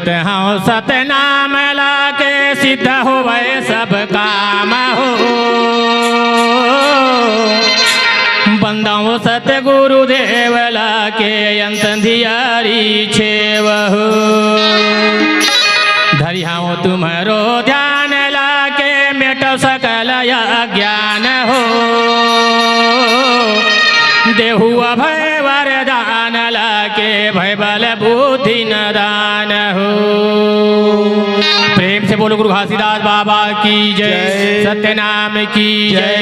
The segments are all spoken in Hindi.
बोलत हूँ सतनाम लाके सिद्ध होवे सब काम हो। बंदाओ सतगुरु देव लाके अंत धियारी छेवहु। धरियाओ तुम्हारो ध्यान लाके मेटो सकल ज्ञान हो। देहु अभय वरदान लाके भय बल बुद्धि न दान हो। प्रेम से बोलो गुरु घासीदास बाबा की जय, सत्यनाम की जय।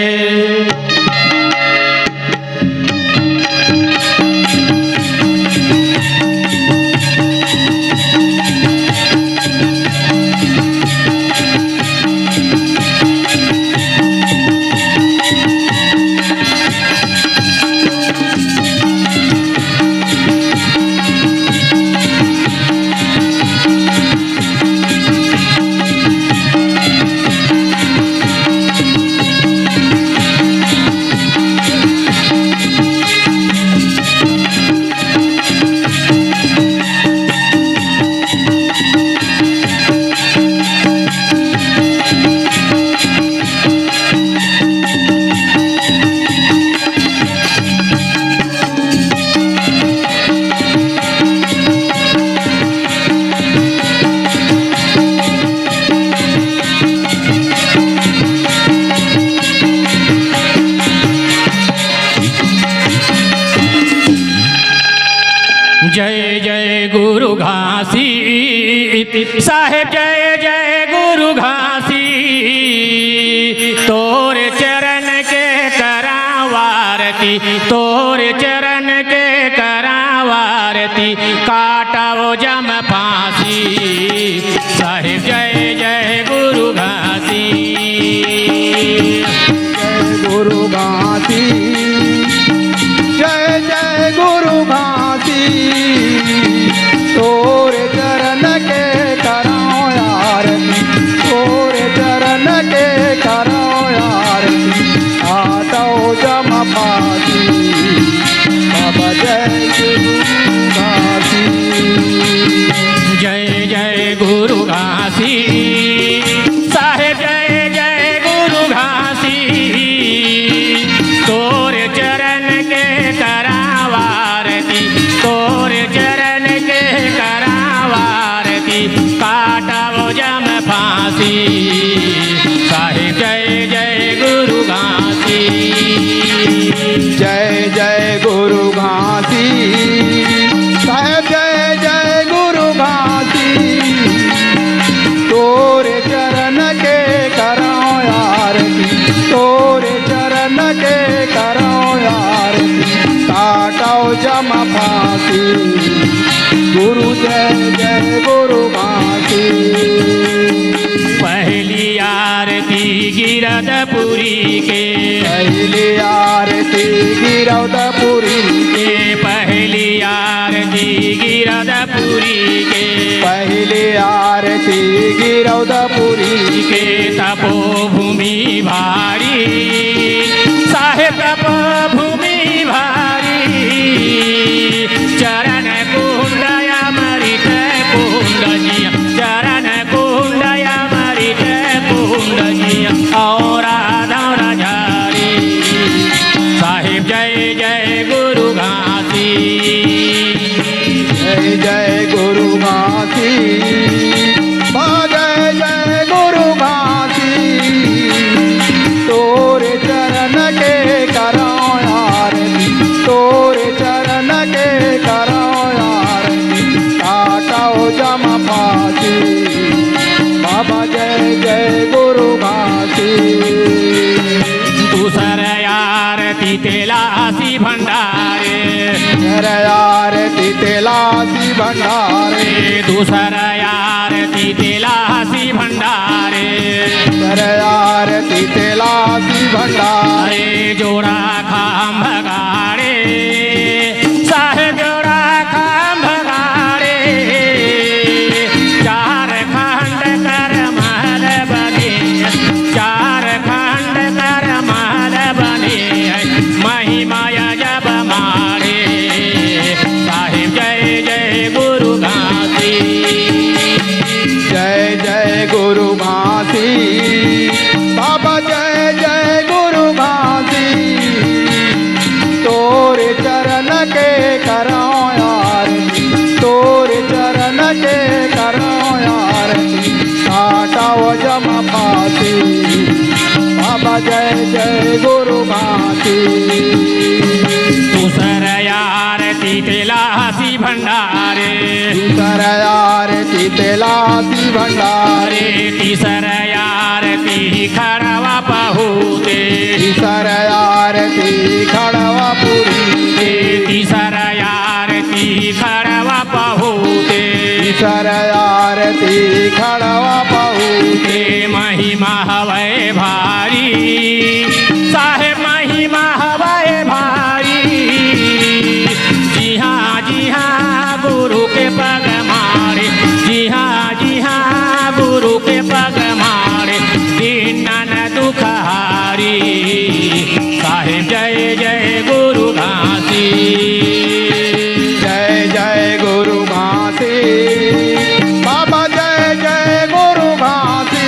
जय जय गुरु घासी साहेब, जय जय गुरु घासी। तोरे चरण के करावारती, तोरे चरण के करावारती। काटाओ जम फांसी साहेब, जय जय गुरु घासी। जय गुरु घासी, जय जय गुरु घासी। तोरे चरण के कराओ आरती, तोरे चरण के कराओ आरती। आटाओ जम फांसी बाबा, जय गुरु घासी। जय जय गुरु घासी साहेब, जय जय गुरु घासी। तोरे चरण के करावारती, तोरे चरण के करावारती। काटाओ जम फांसी साहेब, जय जय गुरु घासी। जय जय गुरु घासी साहेब, जय जय गुरु घासी। तोरे चरण के कराओ आरती, तोरे चरण के कराओ आरती। काटाओ जम फांसी गुरु, जय जय गुरु घासी। पहली आरती गिरधपुरी के, पहली आरती गिरधपुरी के पहली आरती गिरधपुरी के, पहली आरती गिरधपुरी के तपोभूमि भारी साहेब, तपोभूमि भारी। चरण कुंड अमृत कुंड जिया, चरण कुंड अमृत कुंड जिया। और दौरा झारी साहेब, जय जय गुरु घासी। जय जय गुरु घासी, जय जय गुरु घासी। तोरे चरण के कराओ आरती, तोरे चरण के कराओ आरती। काटाओ जम फांसी बाबा, जय जय गुरु घासी। दूसर आरती तेलासी भंडारे, आरती तेलासी भंडारे। दूसर आरती तेलासी भंडारे। आरती तेलासी भंडारे। जोड़ा खाम भगाड़े साहेब, जोड़ा खाम भगाड़े। चार खंड कर महल बने, चार खंड कर महल बने। महिमा जब मारे साहेब, जय जय गुरु घासी। दूसर आरती तेलासी भंडारे दूसर आरती तेलासी भंडारे तीसर आरती खड़वा पहुते तीसर आरती खड़वा पुरी तीसर आरती खड़वा पहुते तीसर आरती खड़वा पहुते महिमा हवै भारी साहेब महिमा हवै भारी जी हाँ गुरु के पग मारे जी हाँ गुरु के पग मारे दीनन दुखहारी साहेब जय जय गुरु घासी जय जय गुरु घासी बाबा जय जय गुरु घासी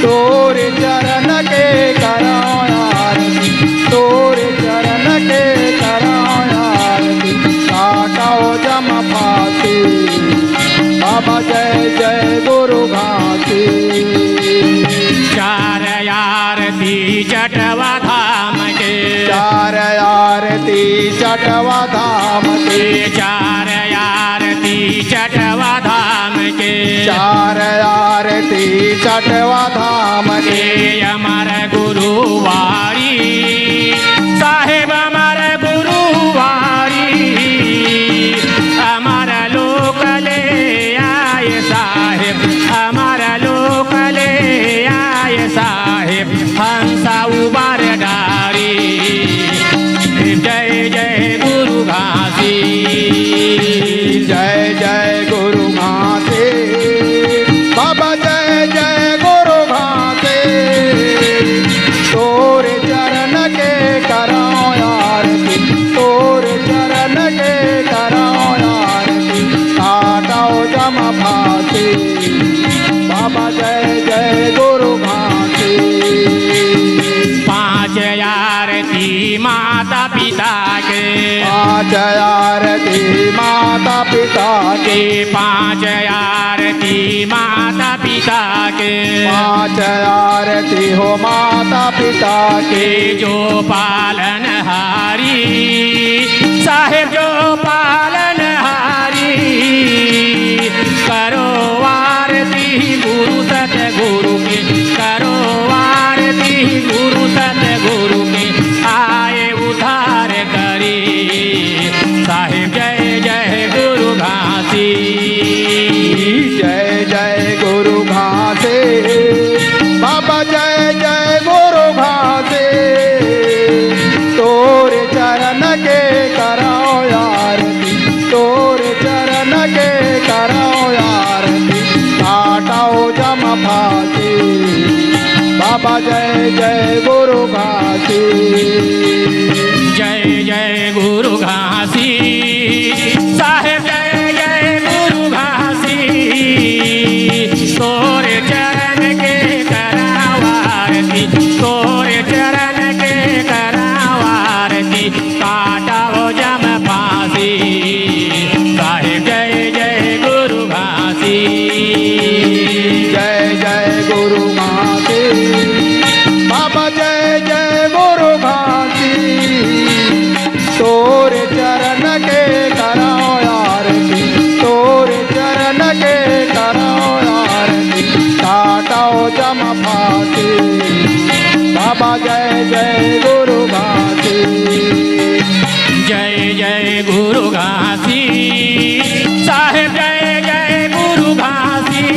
तोरे चरण के करो आरती तोरे चरण के करो आरती काटाओ जम फांसी बाबा जय जय गुरु घासी चार आरती जटवा धाम के चार आरती चटवा धाम के चार आरती जटवा धाम के चार आरती चटवा धाम के अमर गुरुवारी साहेब अमर गुरुवारी अमर लोक ले आए साहेब अमर लोक ले आए साहेब हंसा उबार डारी जय जय गुरु घासी जय जय गुरु घासे बाबा जय जय गुरु घासे तोरे चरण के करो आरती तोरे चरण के करो आरती काटाओ जम फांसी बाबा जय जय गुरु घासे पांच आरती माता पिता के पांच आरती माता पिता के पांच आरती माता पिता के पांच आरती हो माता पिता के जो पालन हारी साहेब जो पालन हारी करो आरती गुरु सतगुरु के करो आरती गुरु सतगुरु के आए उधार करी साहेब जय जय गुरु घासी जय जय गुरु घासे बाबा जय जय गुरु घासे तोरे चरण के करो आरती तोरे चरण के करो आरती काटाओ जम फांसी बाबा जय जय गुरु घासी जय जय गुरु घासी साहेब जय जय गुरु घासी तोरे चरण के करावारती तोरे चरण के करावारती काटाओ जम फांसी साहेब जय जय गुरु घासी जय जय गुरु घासी बाबा जय जय गुरु घासी तोरे चरण के करो आरती तोरे चरण के करो आरती काटाओ जम फांसी बाबा जय जय गुरु घासी जय जय गुरु घासी साहेब जय जय गुरु घासी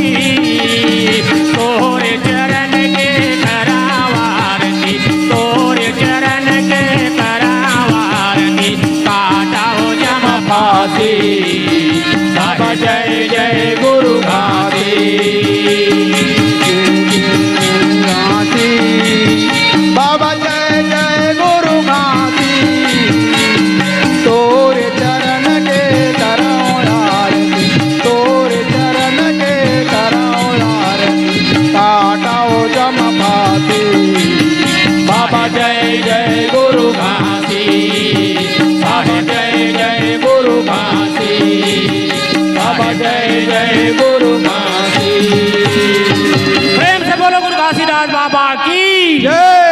तोरे चरण के करावारती तोरे चरण के करावारती काटाओ जम फांसी बाबा जय जय गुरु घासी घासी बाबा जय जय गुरु घासी तोरे चरण के करो आरती तोरे चरण के करो आरती काटाओ जम फांसी बाबा जय जय गुरु घासी साहेब जय जय गुरु घासी बाबा जय जय गुरु घासी प्रेम से बोलो गुरु घासीदास बाबा की जय।